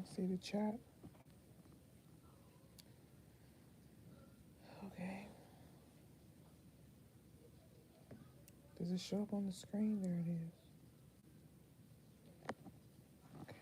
don't see the chat. Okay. Does it show up on the screen? There it is. Okay.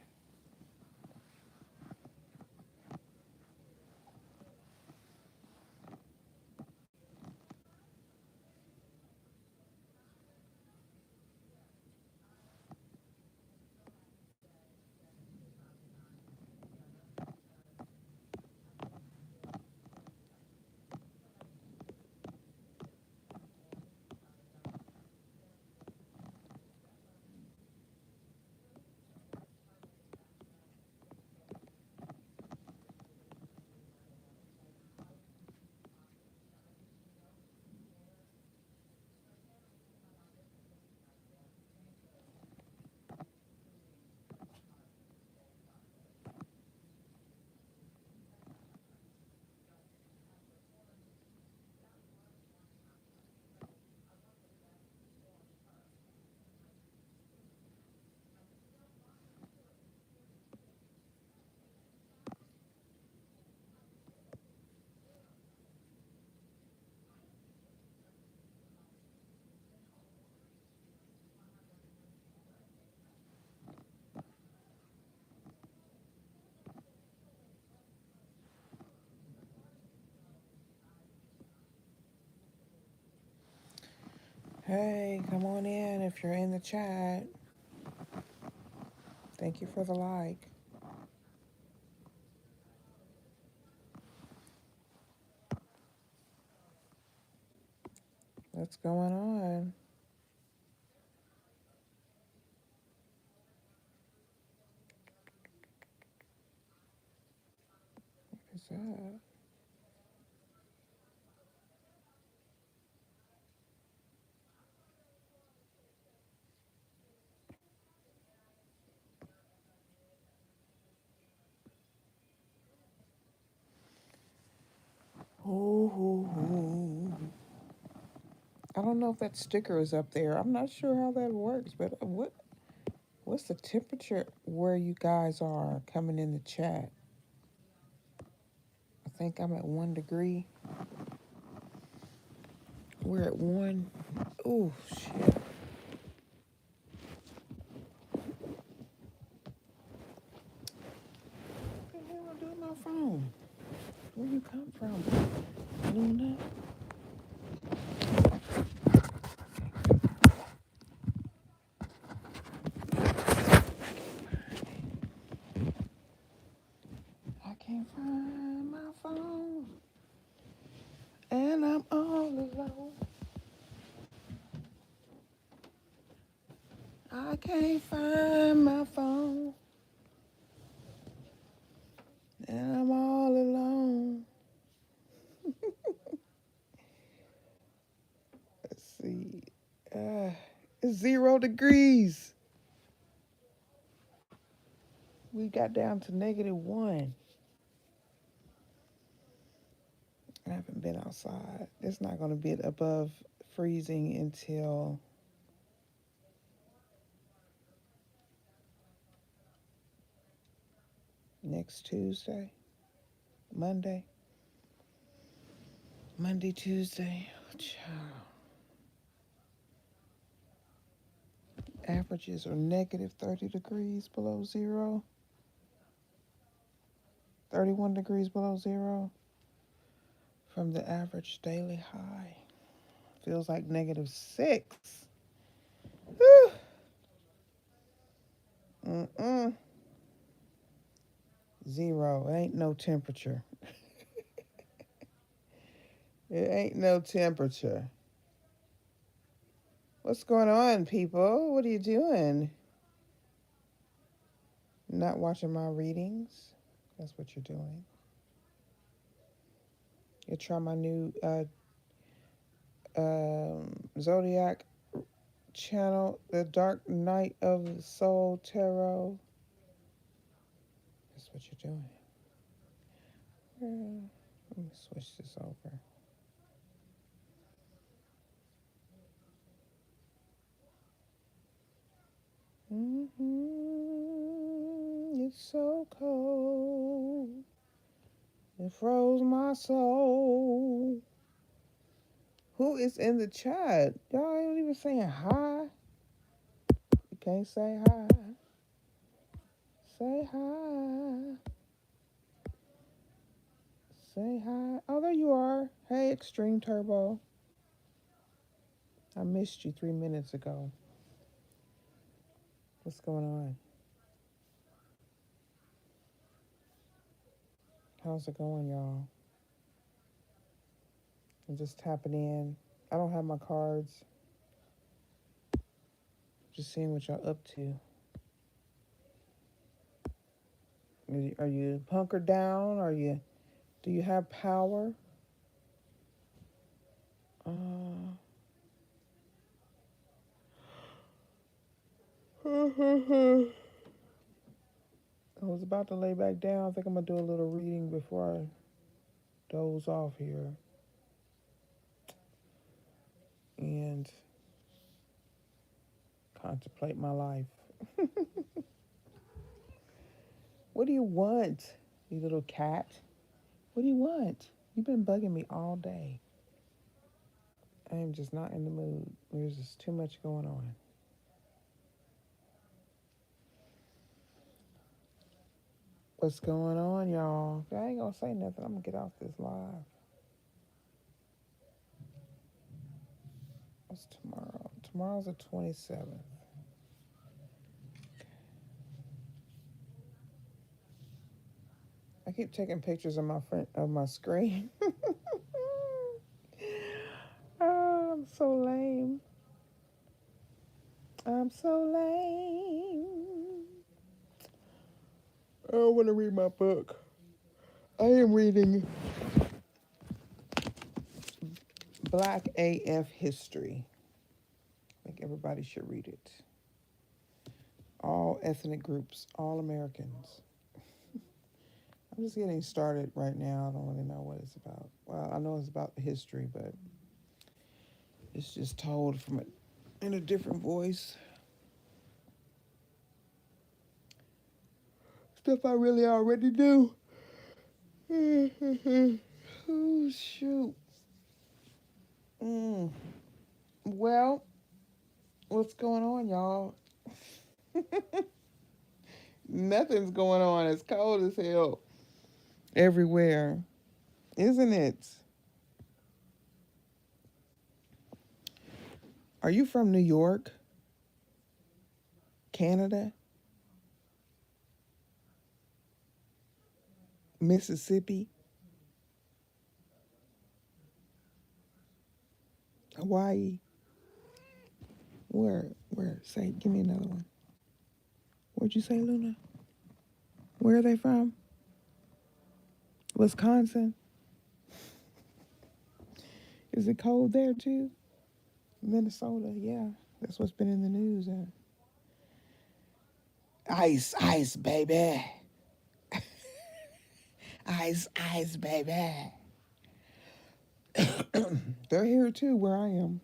Hey, come on in if you're in the chat. Thank you for the like. What's going on? What is that? Ooh. I don't know if that sticker is up there. I'm not sure how that works, but what's the temperature where you guys are coming in the chat? I think I'm at 1 degree. We're at 1. Oh, shit. What the hell I do with my phone? Where you come from, Luna? I can't find my phone, and I'm all alone. I can't find my phone, and I'm all alone. Let's see. It's 0 degrees. We got down to -1. I haven't been outside. It's not going to be above freezing until next Tuesday, Monday, Tuesday. Child. Averages are -30 degrees below zero, 31 degrees below zero from the average daily high. Feels like -6. Whew. Mm-mm. 0. It ain't no temperature. It ain't no temperature. What's going on, people? What are you doing? Not watching my readings? That's what you're doing. You try my new Zodiac channel, The Dark Night of the Soul Tarot. That's what you're doing. Let me switch this over. It's so cold. It froze my soul. Who is in the chat? Y'all ain't even saying hi. You can't say hi. Say hi. Say hi. Oh, there you are. Hey, Extreme Turbo. I missed you 3 minutes ago. What's going on? How's it going, y'all? I'm just tapping in. I don't have my cards. Just seeing what y'all up to. Are you hunkered down? Do you have power? I was about to lay back down. I think I'm gonna do a little reading before I doze off here. And contemplate my life. What do you want, you little cat? What do you want? You've been bugging me all day. I am just not in the mood. There's just too much going on. What's going on, y'all? I ain't gonna say nothing. I'm gonna get off this live. What's tomorrow? Tomorrow's the 27th. I keep taking pictures of my screen. Oh, I'm so lame. I'm so lame. I want to read my book. I am reading Black AF History. I think everybody should read it. All ethnic groups, all Americans. I'm just getting started right now. I don't really know what it's about. Well, I know it's about history, but it's just told in a different voice. Stuff I really already do. Oh, shoot. Well, what's going on, y'all? Nothing's going on. It's cold as hell everywhere, isn't it? Are you from New York, Canada, Mississippi, Hawaii? Where? Say, give me another one. Where'd you say, Luna? Where are they from? Wisconsin? Is it cold there too? Minnesota, yeah. That's what's been in the news. Ice, baby. Ice, baby. They're here too, where I am.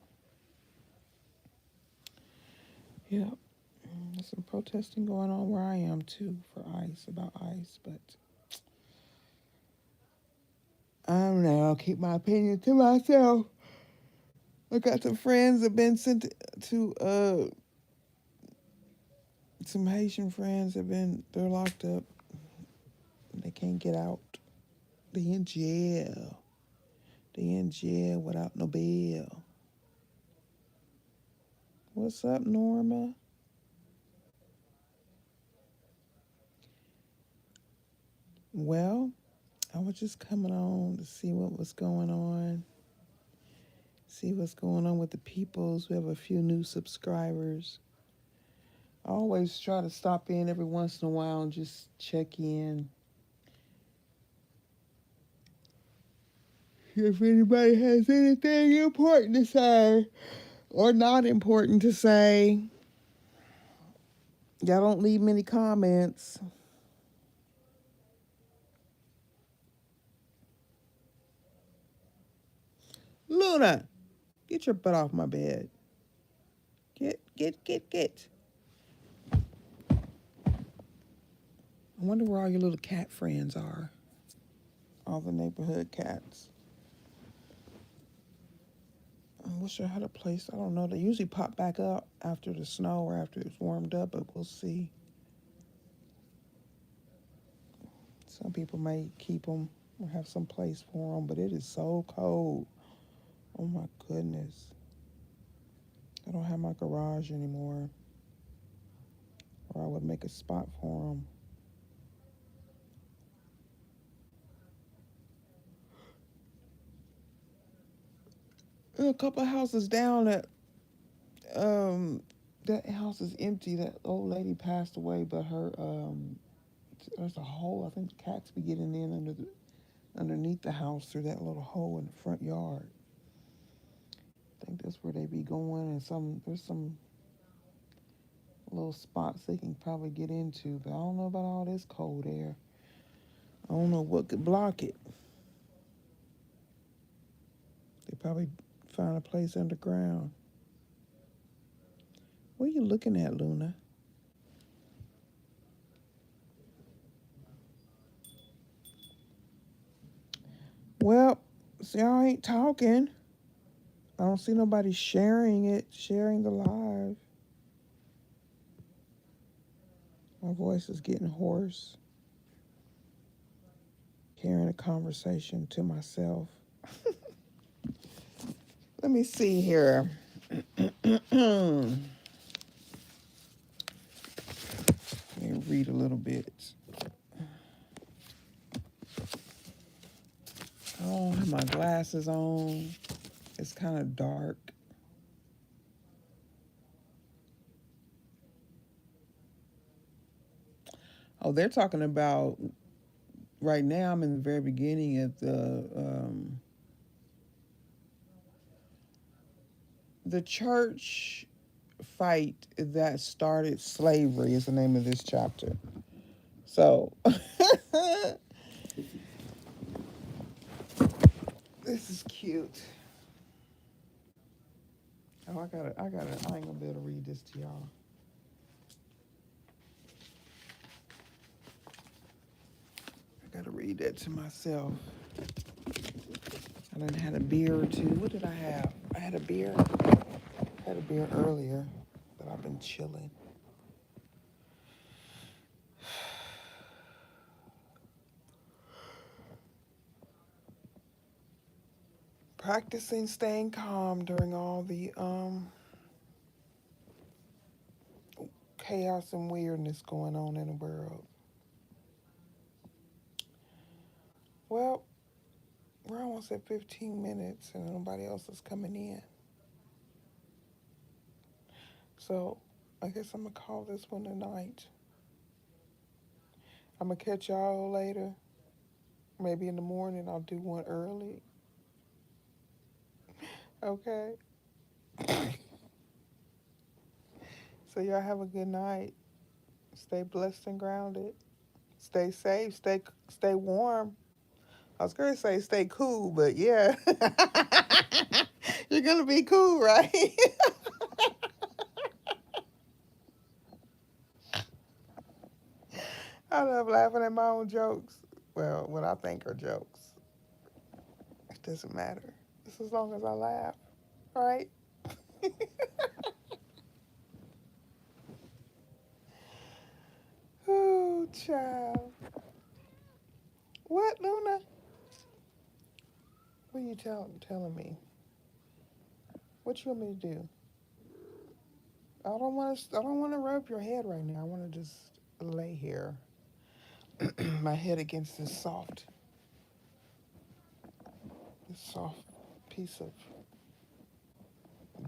Yeah. There's some protesting going on where I am too about ice, but I don't know. I'll keep my opinion to myself. I got some friends that have been sent to some Haitian friends they're locked up. They can't get out. They in jail. They in jail without no bail. What's up, Norma? Well, I was just coming on to see what was going on. See what's going on with the peoples. We have a few new subscribers. I always try to stop in every once in a while and just check in. If anybody has anything important to say or not important to say, y'all don't leave many comments. Luna, get your butt off my bed. Get. I wonder where all your little cat friends are. All the neighborhood cats. I wish I had a place. I don't know. They usually pop back up after the snow or after it's warmed up, but we'll see. Some people may keep them or have some place for them, but it is so cold. Oh my goodness. I don't have my garage anymore, or I would make a spot for them. A couple of houses down, um that house is empty. That old lady passed away, but her there's a hole. I think cats be getting in underneath the house through that little hole in the front yard. I think that's where they be going, and there's some little spots they can probably get into. But I don't know about all this cold air. I don't know what could block it. They probably find a place underground. What are you looking at, Luna? Well, see, y'all ain't talking. I don't see nobody sharing the live. My voice is getting hoarse. Carrying a conversation to myself. Let me see here. Let me read a little bit. I don't have my glasses on. It's kind of dark. Oh, they're talking about right now. I'm in the very beginning of the church fight that started slavery is the name of this chapter. So this is cute. Oh, I ain't gonna be able to read this to y'all. I gotta read that to myself. I done had a beer or two. What did I have? I had a beer. I had a beer earlier, but I've been chilling. Practicing staying calm during all the chaos and weirdness going on in the world. Well, we're almost at 15 minutes and nobody else is coming in. So I guess I'm going to call this one a night. I'm going to catch y'all later. Maybe in the morning I'll do one early. Okay? So y'all have a good night. Stay blessed and grounded. Stay safe. Stay warm. I was going to say stay cool, but yeah. You're going to be cool, right? I love laughing at my own jokes. Well, what I think are jokes. It doesn't matter. Just as long as I laugh, right? Oh, child. What, Luna? What are you telling me? What you want me to do? I don't want to rub your head right now. I want to just lay here, my head against this soft piece of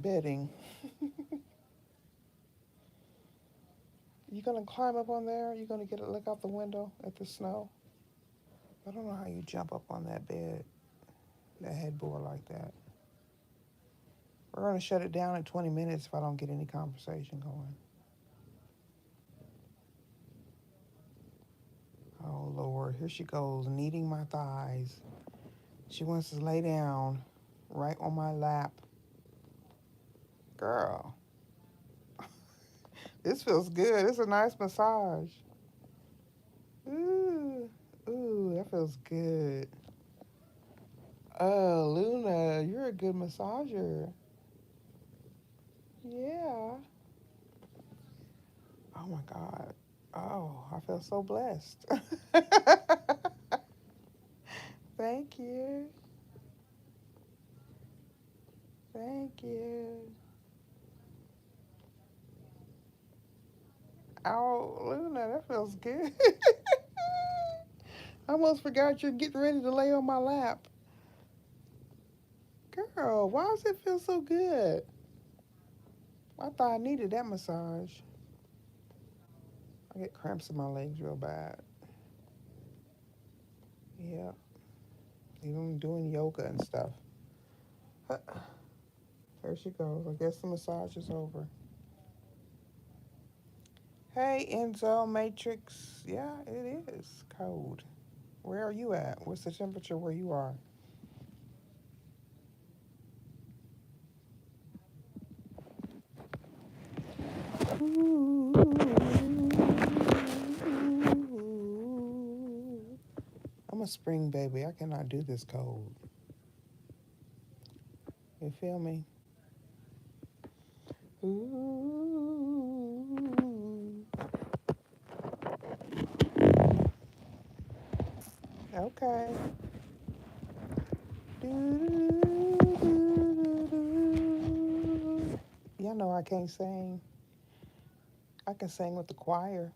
bedding. You gonna climb up on there? You gonna get a look out the window at the snow? I don't know how you jump up on that bed, that headboard like that. We're gonna shut it down in 20 minutes if I don't get any conversation going. Oh Lord, here she goes, kneading my thighs. She wants to lay down right on my lap. Girl, this feels good. It's a nice massage. Ooh, ooh, that feels good. Oh, Luna, you're a good massager. Yeah. Oh my God. Oh, I feel so blessed. Thank you. Thank you. Oh, Luna, that feels good. I almost forgot you're getting ready to lay on my lap. Girl, why does it feel so good? I thought I needed that massage. I get cramps in my legs real bad. Yeah, even doing yoga and stuff. There she goes. I guess the massage is over. Hey, Enzo Matrix. Yeah, it is cold. Where are you at? What's the temperature where you are? I'm a spring baby. I cannot do this cold. You feel me? Ooh. Okay. Y'all know I can't sing. I can sing with the choir.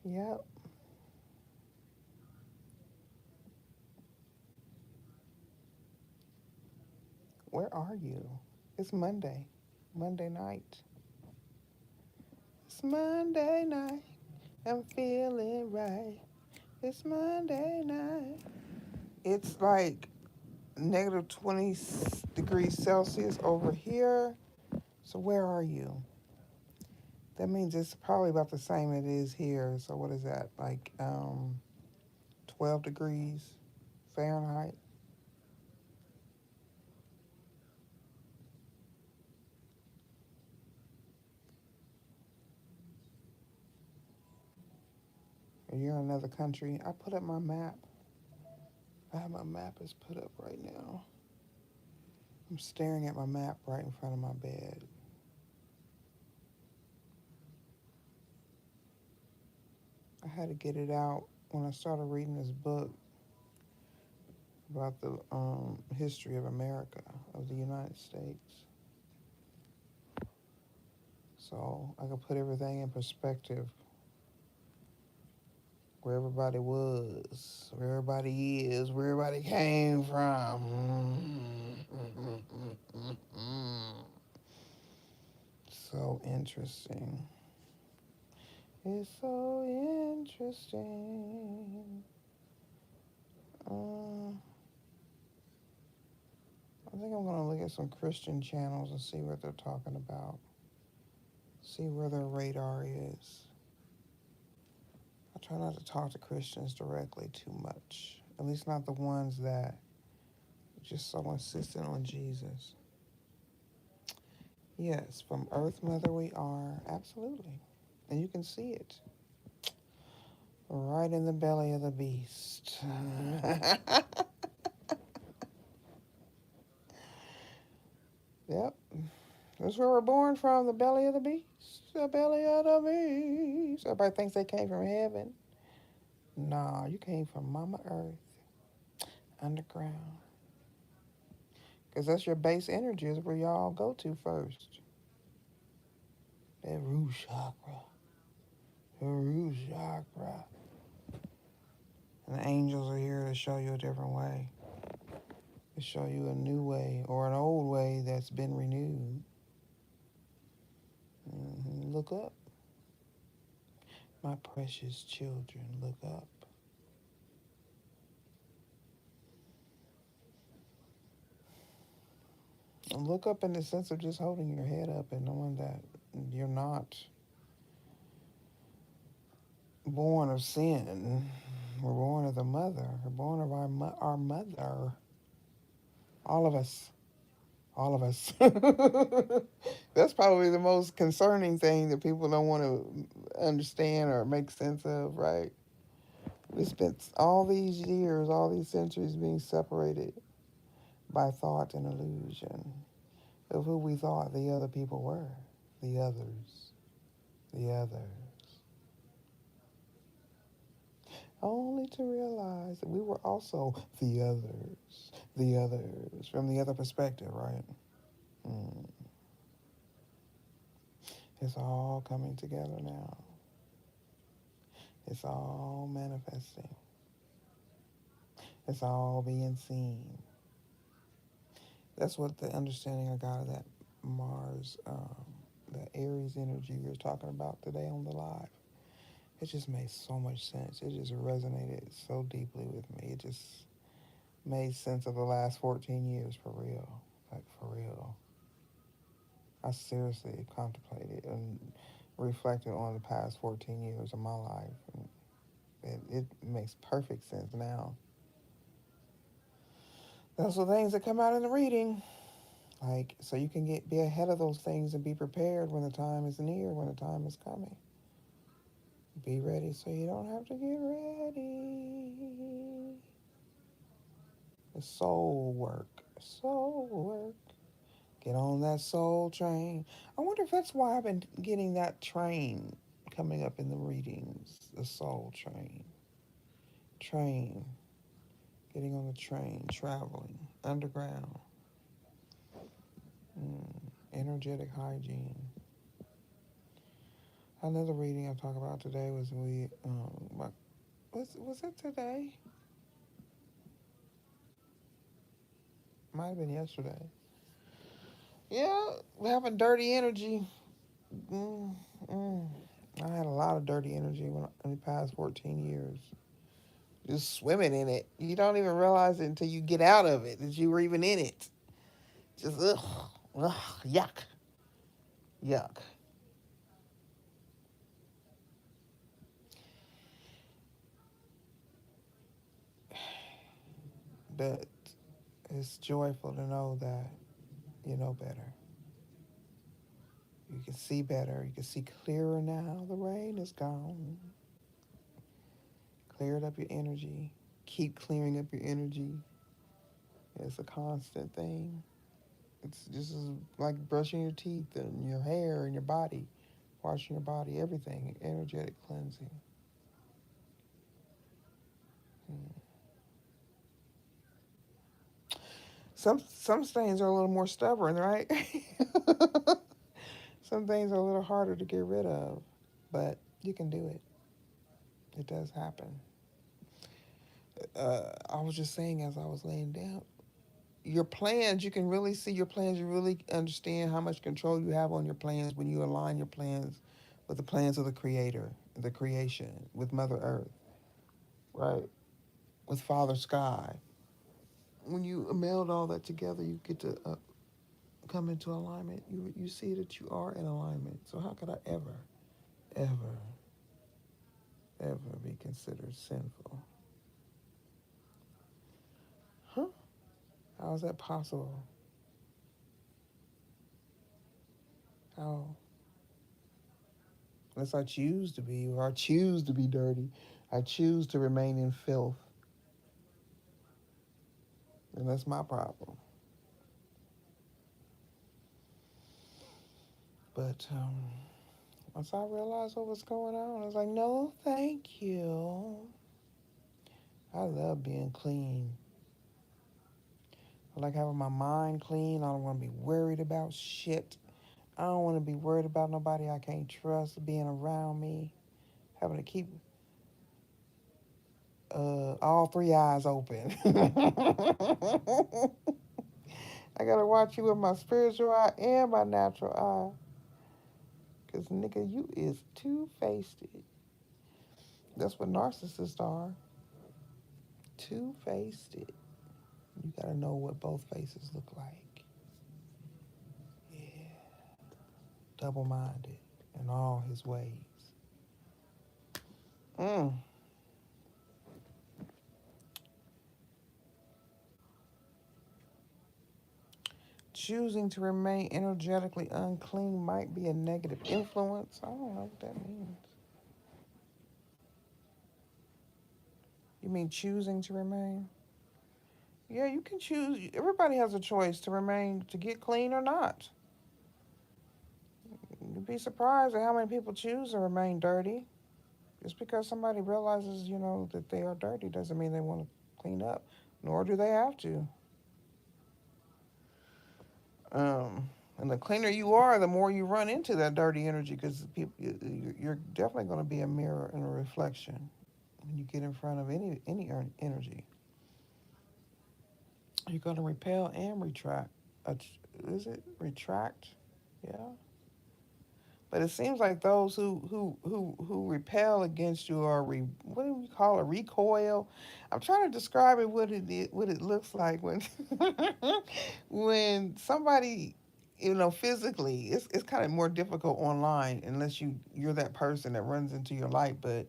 Yep. Where are you? It's Monday. Monday night. It's Monday night. I'm feeling right. It's Monday night. It's like negative 20 degrees Celsius over here. So where are you? That means it's probably about the same it is here. So what is that? Like 12 degrees Fahrenheit. Or you're in another country. I put up my map. I have my map is put up right now. I'm staring at my map right in front of my bed. I had to get it out when I started reading this book about the history of America, of the United States. So I can put everything in perspective, where everybody was, where everybody is, where everybody came from. So interesting. It's so interesting. Uh, I think I'm going to look at some Christian channels and see what they're talking about. See where their radar is. I try not to talk to Christians directly too much. At least not the ones that are just so insistent on Jesus. Yes, from Earth Mother we are. Absolutely. And you can see it right in the belly of the beast. Yep. That's where we're born from, the belly of the beast. The belly of the beast. Everybody thinks they came from heaven. Nah, you came from Mama Earth, underground. Because that's your base energy, is where y'all go to first. That root chakra. The root chakra. And the angels are here to show you a different way. To show you a new way or an old way that's been renewed. Look up. My precious children, look up. And look up in the sense of just holding your head up and knowing that you're not born of sin. We're born of the mother. We're born of our mother. All of us All of us. That's probably the most concerning thing that people don't want to understand or make sense of, right? We spent all these years, all these centuries being separated by thought and illusion of who we thought the other people were. The others. The others. Only to realize that we were also the others. The others. From the other perspective, right? Mm. It's all coming together now. It's all manifesting. It's all being seen. That's what the understanding I got of that Mars, that Aries energy we were talking about today on the live. It just made so much sense. It just resonated so deeply with me. It just made sense of the last 14 years for real. Like, for real. I seriously contemplated and reflected on the past 14 years of my life. And it makes perfect sense now. Those are things that come out in the reading. Like, so you can be ahead of those things and be prepared when the time is near, when the time is coming. Be ready so you don't have to get ready. The soul work. Soul work. Get on that soul train. I wonder if that's why I've been getting that train coming up in the readings. The soul train. Train. Getting on the train. Traveling. Underground. Energetic hygiene. Another reading I talked about today was was it today? Might have been yesterday. Yeah, having dirty energy. Mm, mm. I had a lot of dirty energy in the past 14 years. Just swimming in it. You don't even realize it until you get out of it that you were even in it. Just ugh, yuck, yuck. But it's joyful to know that you know better. You can see better. You can see clearer now. The rain is gone. Cleared up your energy. Keep clearing up your energy. It's a constant thing. It's just like brushing your teeth and your hair and your body, washing your body, everything. Energetic cleansing. Hmm. Some stains are a little more stubborn, right? Some things are a little harder to get rid of, but you can do it. It does happen. I was just saying as I was laying down, your plans, you can really see your plans. You really understand how much control you have on your plans when you align your plans with the plans of the Creator, the creation, with Mother Earth, right? With Father Sky. When you meld all that together, you get to come into alignment. You see that you are in alignment. So how could I ever, ever be considered sinful? Huh? How is that possible? How? Unless I choose to be, or I choose to be dirty, I choose to remain in filth, and that's my problem. But once I realized what was going on, I was like, no, thank you. I love being clean. I like having my mind clean. I don't want to be worried about shit. I don't want to be worried about nobody I can't trust being around me. Having to keep all three eyes open. I gotta watch you with my spiritual eye and my natural eye. Cause nigga, you is two-faced. That's what narcissists are. Two-faced. You gotta know what both faces look like. Yeah. Double-minded in all his ways. Mm. Choosing to remain energetically unclean might be a negative influence. I don't know what that means. You mean choosing to remain? Yeah, you can choose. Everybody has a choice to remain, to get clean or not. You'd be surprised at how many people choose to remain dirty. Just because somebody realizes, that they are dirty doesn't mean they want to clean up, nor do they have to. And the cleaner you are, the more you run into that dirty energy because people, you're definitely going to be a mirror and a reflection when you get in front of any energy. You're going to repel and retract. Is it retract? Yeah. But it seems like those who repel against you are what do we call it, recoil? I'm trying to describe it what it looks like when when somebody physically it's kind of more difficult online unless you're that person that runs into your light. But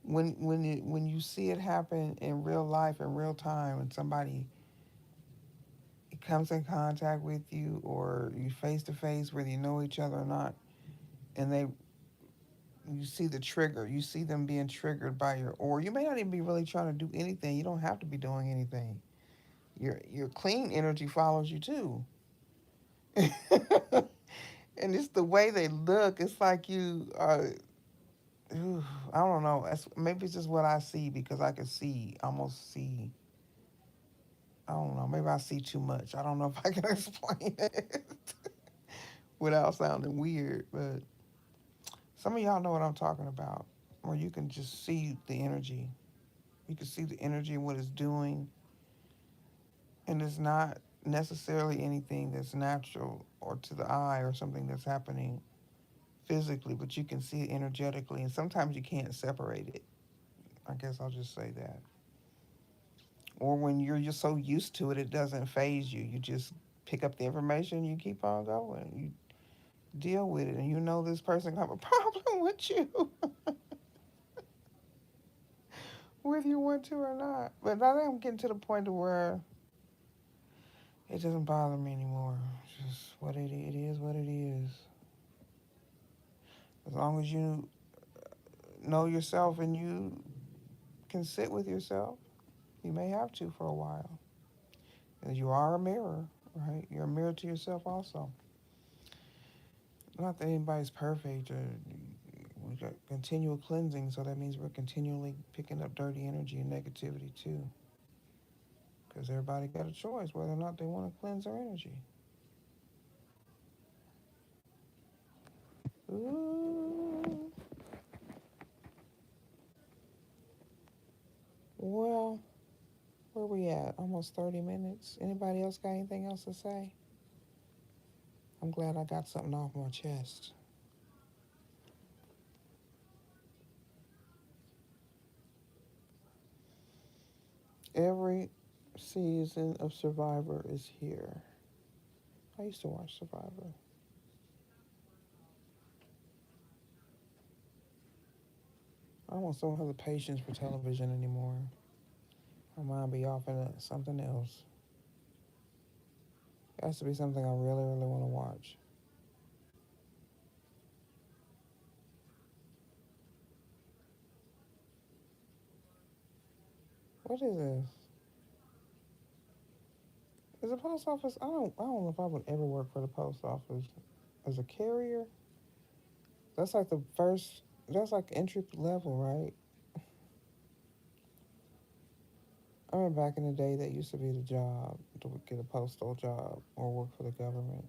when you see it happen in real life in real time and somebody comes in contact with you or you face to face whether you know each other or not, and you see the trigger. You see them being triggered by or you may not even be really trying to do anything. You don't have to be doing anything. Your clean energy follows you too. And it's the way they look. It's like you are. I don't know. Maybe it's just what I see because I can almost see. I don't know. Maybe I see too much. I don't know if I can explain it without sounding weird. But some of y'all know what I'm talking about, where you can just see the energy. You can see the energy and what it's doing, and it's not necessarily anything that's natural or to the eye or something that's happening physically, but you can see it energetically, and sometimes you can't separate it. I guess I'll just say that. Or when you're just so used to it, it doesn't phase you. You just pick up the information, you keep on going, you deal with it, and you know this person have a problem with you, whether you want to or not. But I think I'm getting to the point to where it doesn't bother me anymore. It's just it is what it is. As long as you know yourself and you can sit with yourself, you may have to for a while. And you are a mirror, right? You're a mirror to yourself also. Not that anybody's perfect. We got continual cleansing, so that means we're continually picking up dirty energy and negativity too. Because everybody got a choice whether or not they want to cleanse their energy. Ooh. Well, where we at? Almost 30 minutes. Anybody else got anything else to say? I'm glad I got something off my chest. Every season of Survivor is here. I used to watch Survivor. I almost don't have the patience for television anymore. My mind be off into something else. It has to be something I really, really want to watch. What is this? Is the post office? I don't know if I would ever work for the post office as a carrier. That's like the first. That's like entry level, right? I remember back in the day that used to be the job to get a postal job or work for the government.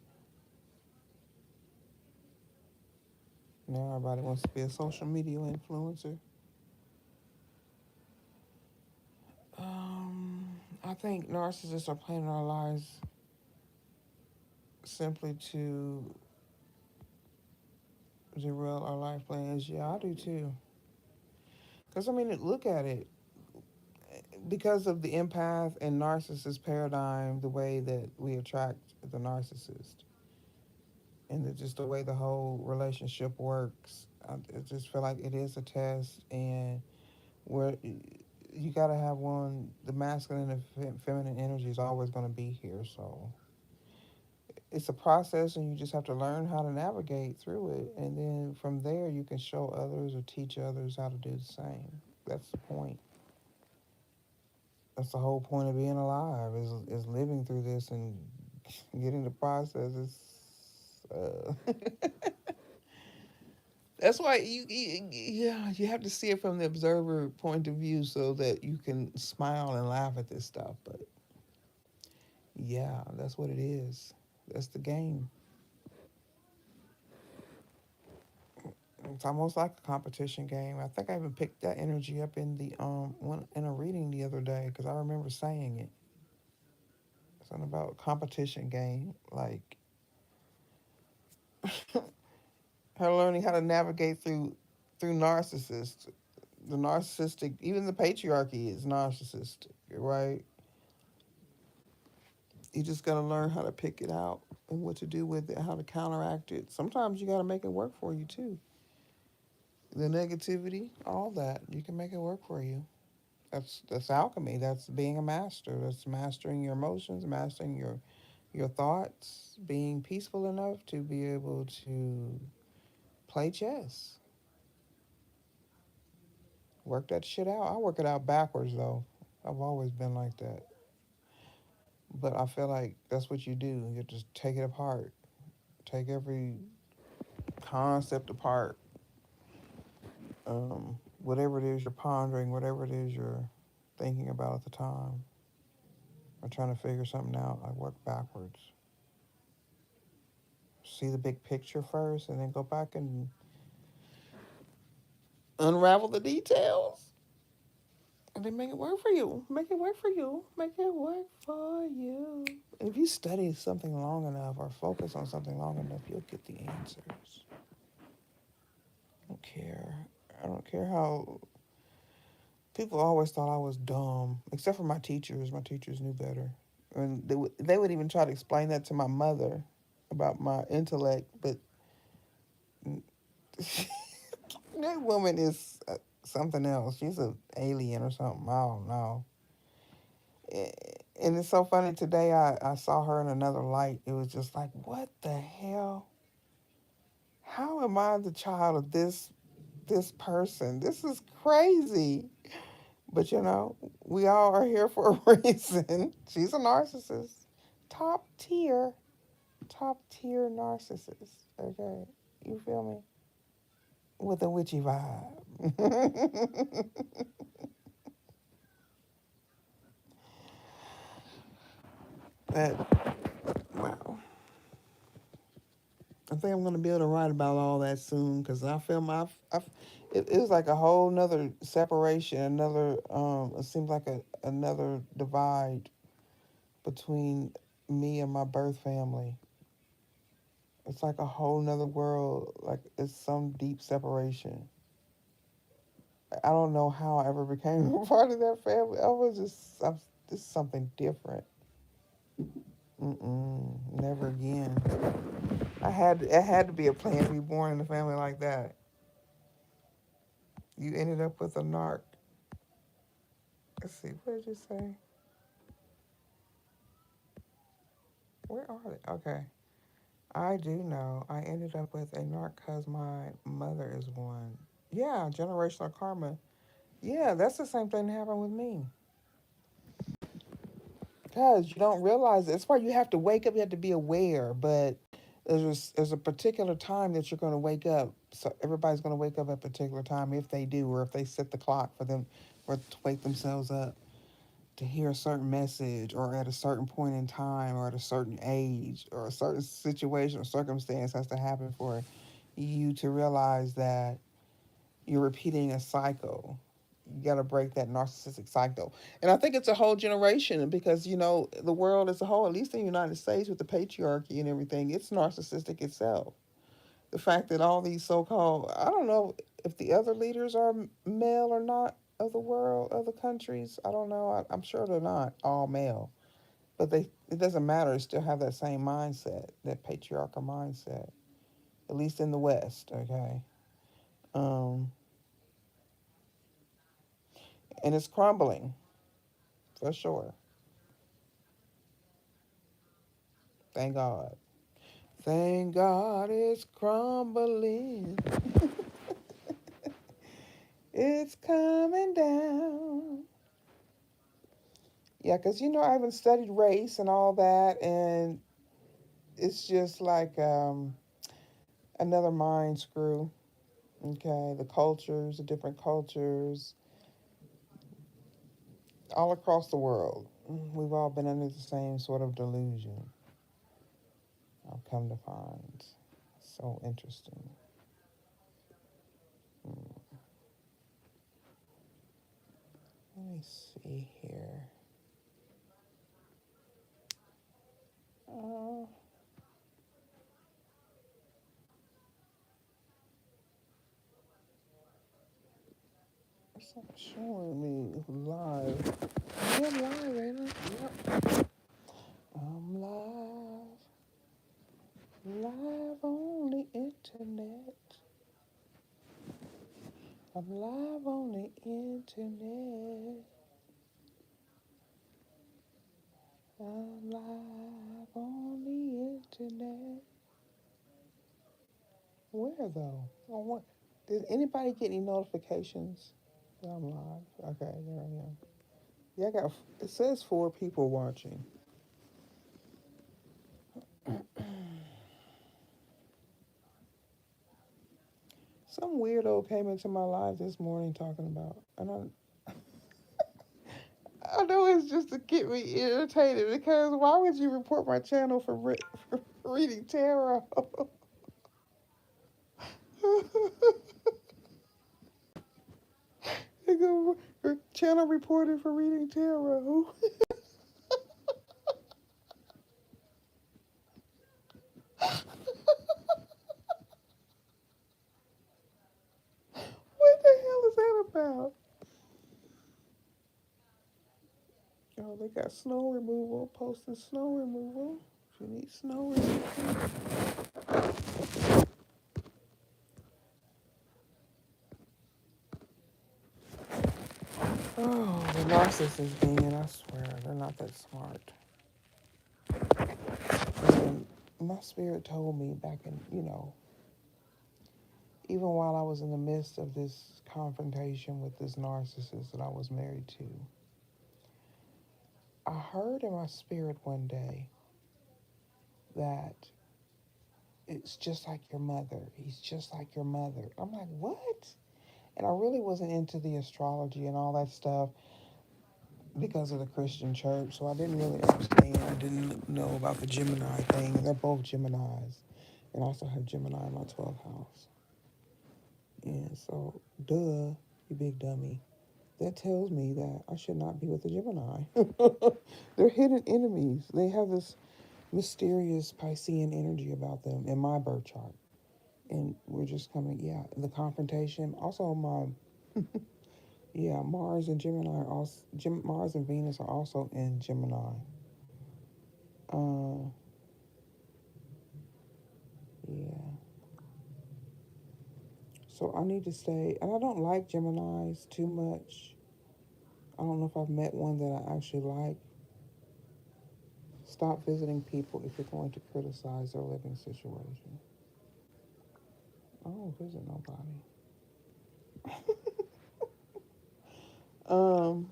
Now everybody wants to be a social media influencer. I think narcissists are playing our lives simply to derail our life plans. Yeah, I do too. Because, I mean, look at it. Because of the empath and narcissist paradigm, the way that we attract the narcissist and just the way the whole relationship works, I just feel like it is a test. And where you got to have one, the masculine and feminine energy is always going to be here. So it's a process, and you just have to learn how to navigate through it, and then from there you can show others or teach others how to do the same. That's the point. That's the whole point of being alive, is living through this and getting the process. That's why yeah, you have to see it from the observer point of view so that you can smile and laugh at this stuff. But yeah, that's what it is. That's the game. It's almost like a competition game. I think I even picked that energy up in the one in a reading the other day because I remember saying it. Something about competition game, like her learning how to navigate through narcissists. The narcissistic, even the patriarchy is narcissistic, right? You just got to learn how to pick it out and what to do with it, how to counteract it. Sometimes you got to make it work for you too. The negativity, all that, you can make it work for you. That's alchemy. That's being a master. That's mastering your emotions, mastering your thoughts, being peaceful enough to be able to play chess. Work that shit out. I work it out backwards though. I've always been like that. But I feel like that's what you do. You just take it apart. Take every concept apart. Whatever it is you're pondering, whatever it is you're thinking about at the time, or trying to figure something out, I work backwards. See the big picture first, and then go back and unravel the details, and then make it work for you. Make it work for you. Make it work for you. If you study something long enough or focus on something long enough, you'll get the answers. I don't care. I don't care how people always thought I was dumb, except for my teachers. My teachers knew better. And they would even try to explain that to my mother about my intellect, but that woman is something else. She's an alien or something. I don't know. And it's so funny. Today I saw her in another light. It was just like, what the hell? How am I the child of this person? This is crazy. But we all are here for a reason. She's a narcissist. Top tier. Top tier narcissist. Okay. You feel me? With a witchy vibe. But wow. I think I'm gonna be able to write about all that soon because I feel it was like a whole nother separation, another it seems like another divide between me and my birth family. It's like a whole nother world, like it's some deep separation. I don't know how I ever became a part of that family. I'm just something different. Never again. It had to be a plan to be born in a family like that. You ended up with a narc. Let's see, what did you say? Where are they? Okay. I do know. I ended up with a narc because my mother is one. Yeah, generational karma. Yeah, that's the same thing that happened with me. Because you don't realize it. That's why you have to wake up. You have to be aware. But there's a particular time that you're going to wake up. So everybody's going to wake up at a particular time if they do, or if they set the clock for them, or to wake themselves up to hear a certain message, or at a certain point in time, or at a certain age, or a certain situation or circumstance has to happen for you to realize that you're repeating a cycle. You got to break that narcissistic cycle. And I think it's a whole generation because, the world as a whole, at least in the United States with the patriarchy and everything, it's narcissistic itself. The fact that all these so called, I don't know if the other leaders are male or not of the world, of the countries. I don't know. I'm sure they're not all male. But it doesn't matter. They still have that same mindset, that patriarchal mindset, at least in the West, okay? Um, and it's crumbling, for sure. Thank God. Thank God it's crumbling. It's coming down. Yeah, because I haven't studied race and all that, and it's just like another mind screw. Okay, the cultures, the different cultures, all across the world. We've all been under the same sort of delusion. I've come to find. So interesting. Hmm, Let me see here. Uh, it's not showing me live. I'm live, ain't I? Yep. I'm live. Live on the internet. I'm live on the internet. I'm live on the internet. Where though? On what? Did anybody get any notifications that I'm live? Okay, there I am. Yeah, I got. It says 4 people watching. Some weirdo came into my live this morning talking about, and I know it's just to get me irritated because why would you report my channel for, for reading tarot? They go, her channel reported for reading tarot. What the hell is that about? Oh, they got snow removal, posting snow removal. If you need snow removal. Oh, the narcissists being, I swear, they're not that smart. And my spirit told me back in, even while I was in the midst of this confrontation with this narcissist that I was married to, I heard in my spirit one day that it's just like your mother. He's just like your mother. I'm like, what? And I really wasn't into the astrology and all that stuff because of the Christian church, so I didn't really understand. I didn't know about the Gemini thing. They're both Geminis. And I also have Gemini in my 12th house. And so, duh, you big dummy. That tells me that I should not be with a Gemini. They're hidden enemies. They have this mysterious Piscean energy about them in my birth chart. And we're just coming, yeah, the confrontation. Also, Mars and Gemini are also, Mars and Venus are also in Gemini. Uh, yeah. So I need to stay, and I don't like Geminis too much. I don't know if I've met one that I actually like. Stop visiting people if you're going to criticize their living situation. I don't visit nobody. Um,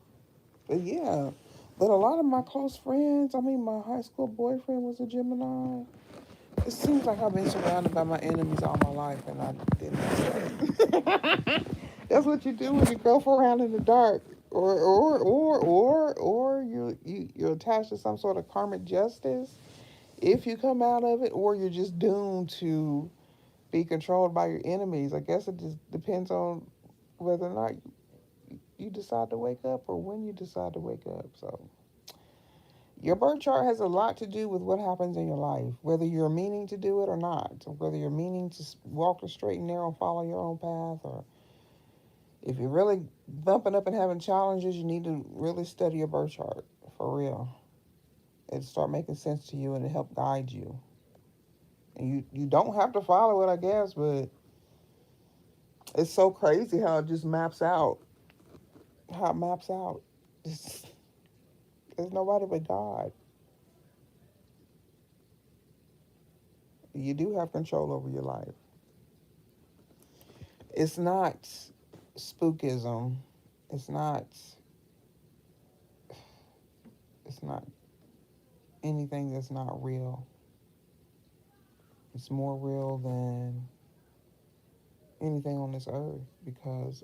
but yeah. But a lot of my close friends, I mean, my high school boyfriend was a Gemini. It seems like I've been surrounded by my enemies all my life, and I didn't know that. That's what you do when you grope around in the dark, or you're attached to some sort of karmic justice. If you come out of it, or you're just doomed to be controlled by your enemies. I guess it just depends on whether or not you decide to wake up or when you decide to wake up. So your birth chart has a lot to do with what happens in your life, whether you're meaning to do it or not, or whether you're meaning to walk the straight and narrow, follow your own path, or if you're really bumping up and having challenges, you need to really study your birth chart for real. It start making sense to you and it help guide you. And you don't have to follow it, I guess, but it's so crazy how it just maps out. How it maps out. It's, there's nobody but God. You do have control over your life. It's not spookism. It's not it's not anything that's not real. It's more real than anything on this earth because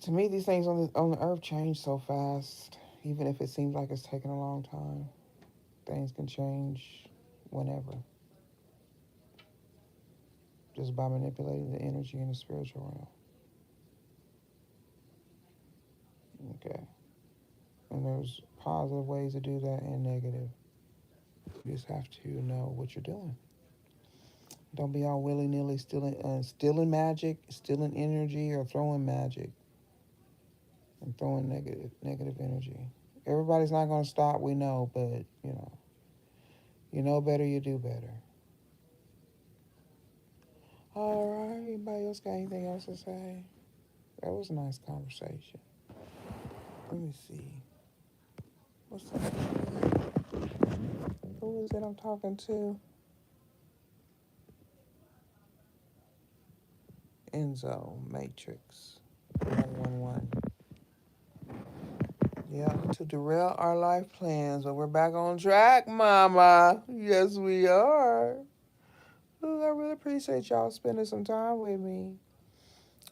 to me these things on the earth change so fast. Even if it seems like it's taking a long time, things can change whenever just by manipulating the energy in the spiritual realm. Okay. And there's positive ways to do that and negative. You just have to know what you're doing. Don't be all willy nilly stealing magic, stealing energy, or throwing magic and throwing negative energy. Everybody's not going to stop. We know, but you know better. You do better. All right. Anybody else got anything else to say? That was a nice conversation. Let me see. What's that? Who is it I'm talking to? Enzo Matrix 111. Yeah, to derail our life plans, but we're back on track, Mama. Yes, we are. Ooh, I really appreciate y'all spending some time with me.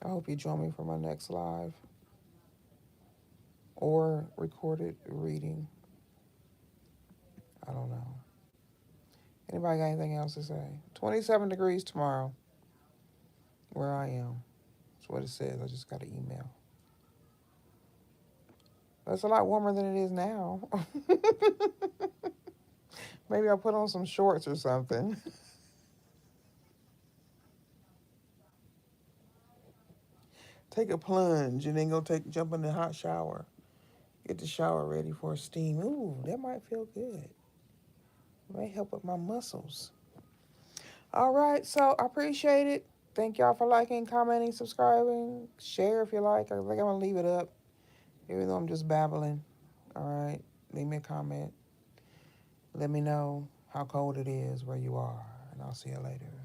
I hope you join me for my next live or recorded reading. I don't know. Anybody got anything else to say? 27 degrees tomorrow, where I am. That's what it says. I just got an email. That's a lot warmer than it is now. Maybe I'll put on some shorts or something. Take a plunge and then jump in the hot shower. Get the shower ready for a steam. Ooh, that might feel good. It might help with my muscles. All right, so I appreciate it. Thank y'all for liking, commenting, subscribing. Share if you like. I think I'm going to leave it up, even though I'm just babbling. All right, leave me a comment. Let me know how cold it is where you are, and I'll see you later.